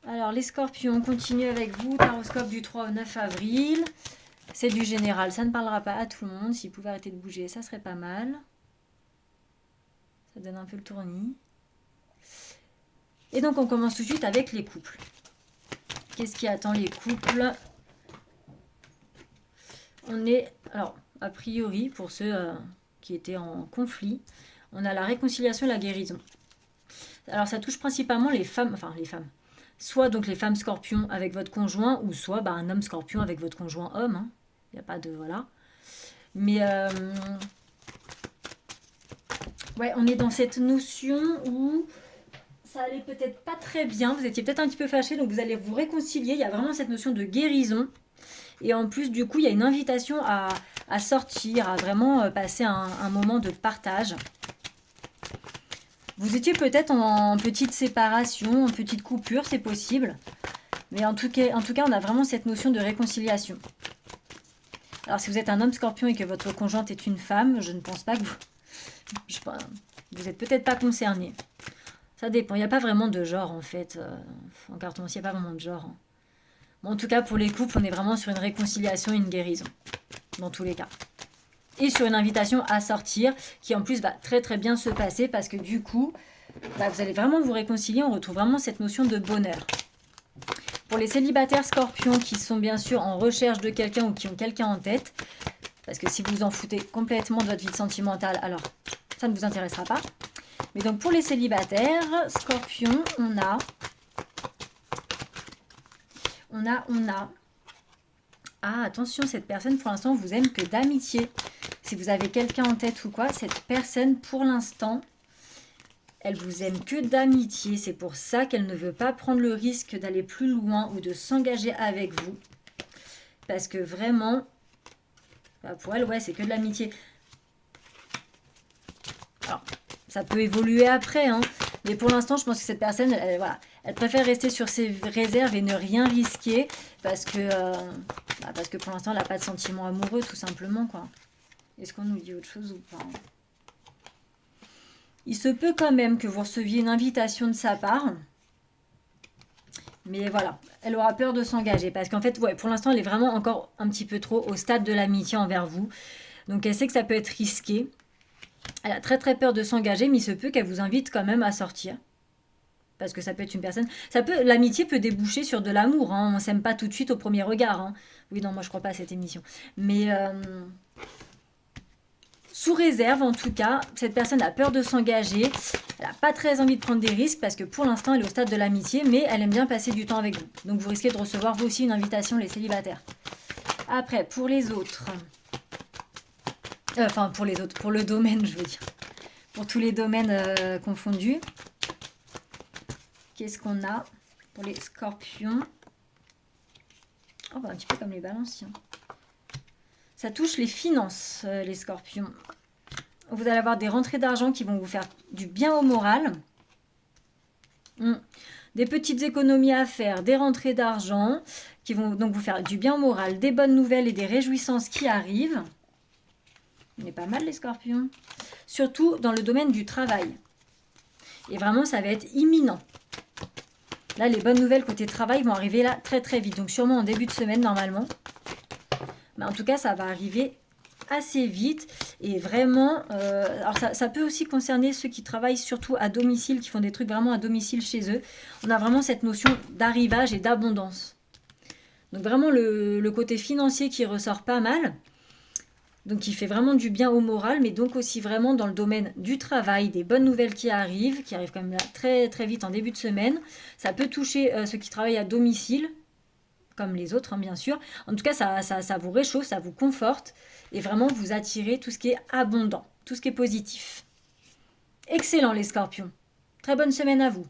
Alors les scorpions, on continue avec vous, taroscope du 3 au 9 avril. C'est du général, ça ne parlera pas à tout le monde. S'il pouvait arrêter de bouger, ça serait pas mal. Ça donne un peu le tournis. Et donc on commence tout de suite avec les couples. Qu'est-ce qui attend les couples? On est, alors a priori, pour ceux qui étaient en conflit, on a la réconciliation et la guérison. Alors ça touche principalement les femmes, enfin les femmes. Soit donc les femmes scorpions avec votre conjoint, ou soit un homme scorpion avec votre conjoint homme. Hein. Il n'y a pas de... Voilà. Mais... ouais, on est dans cette notion où ça allait peut-être pas très bien. Vous étiez peut-être un petit peu fâchés, donc vous allez vous réconcilier. Il y a vraiment cette notion de guérison. Et en plus, du coup, il y a une invitation à sortir, à vraiment passer un moment de partage. Vous étiez peut-être en petite séparation, en petite coupure, c'est possible. Mais en tout cas, on a vraiment cette notion de réconciliation. Alors, si vous êtes un homme scorpion et que votre conjointe est une femme, je ne pense pas que vous... vous n'êtes peut-être pas concerné. Ça dépend. Il n'y a pas vraiment de genre, en fait. En cartomancie, il n'y a pas vraiment de genre. Hein. Bon, en tout cas, pour les couples, on est vraiment sur une réconciliation et une guérison. Dans tous les cas. Et sur une invitation à sortir, qui en plus va très très bien se passer, parce que du coup, vous allez vraiment vous réconcilier. On retrouve vraiment cette notion de bonheur. Pour les célibataires scorpions qui sont bien sûr en recherche de quelqu'un ou qui ont quelqu'un en tête, parce que si vous en foutez complètement de votre vie sentimentale, alors ça ne vous intéressera pas. Mais donc pour les célibataires scorpions, on a... Ah, attention, cette personne pour l'instant vous aime que d'amitié. Si vous avez quelqu'un en tête ou quoi, cette personne pour l'instant... Elle vous aime que d'amitié, c'est pour ça qu'elle ne veut pas prendre le risque d'aller plus loin ou de s'engager avec vous. Parce que vraiment, pour elle, ouais, c'est que de l'amitié. Alors, ça peut évoluer après, hein, mais pour l'instant, je pense que cette personne, voilà, elle préfère rester sur ses réserves et ne rien risquer parce que pour l'instant, elle n'a pas de sentiment amoureux, tout simplement, quoi. Est-ce qu'on nous dit autre chose ou pas ? Il se peut quand même que vous receviez une invitation de sa part. Mais voilà, elle aura peur de s'engager. Parce qu'en fait, ouais, pour l'instant, elle est vraiment encore un petit peu trop au stade de l'amitié envers vous. Donc elle sait que ça peut être risqué. Elle a très très peur de s'engager, mais il se peut qu'elle vous invite quand même à sortir. Parce que ça peut être une personne... L'amitié peut déboucher sur de l'amour. Hein. On ne s'aime pas tout de suite au premier regard. Hein. Oui, non, moi je crois pas à cette émission. Mais... sous réserve, en tout cas, cette personne a peur de s'engager. Elle n'a pas très envie de prendre des risques parce que pour l'instant, elle est au stade de l'amitié, mais elle aime bien passer du temps avec vous. Donc, vous risquez de recevoir, vous aussi, une invitation, les célibataires. Après, pour les autres... Enfin, pour les autres, pour le domaine, je veux dire. Pour tous les domaines confondus. Qu'est-ce qu'on a pour les scorpions? Oh, un petit peu comme les balances. Ça touche les finances, les scorpions. Vous allez avoir des rentrées d'argent qui vont vous faire du bien au moral. Des petites économies à faire, des rentrées d'argent qui vont donc vous faire du bien au moral, des bonnes nouvelles et des réjouissances qui arrivent. On est pas mal les scorpions. Surtout dans le domaine du travail. Et vraiment, ça va être imminent. Là, les bonnes nouvelles côté travail vont arriver là très très vite. Donc sûrement en début de semaine normalement. Mais en tout cas, ça va arriver assez vite. Et vraiment, alors ça peut aussi concerner ceux qui travaillent surtout à domicile, qui font des trucs vraiment à domicile chez eux. On a vraiment cette notion d'arrivage et d'abondance. Donc vraiment le côté financier qui ressort pas mal. Donc qui fait vraiment du bien au moral, mais donc aussi vraiment dans le domaine du travail, des bonnes nouvelles qui arrivent quand même là très très vite en début de semaine. Ça peut toucher ceux qui travaillent à domicile, comme les autres, hein, bien sûr. En tout cas, ça vous réchauffe, ça vous conforte, et vraiment vous attirez tout ce qui est abondant, tout ce qui est positif. Excellent les scorpions. Très bonne semaine à vous.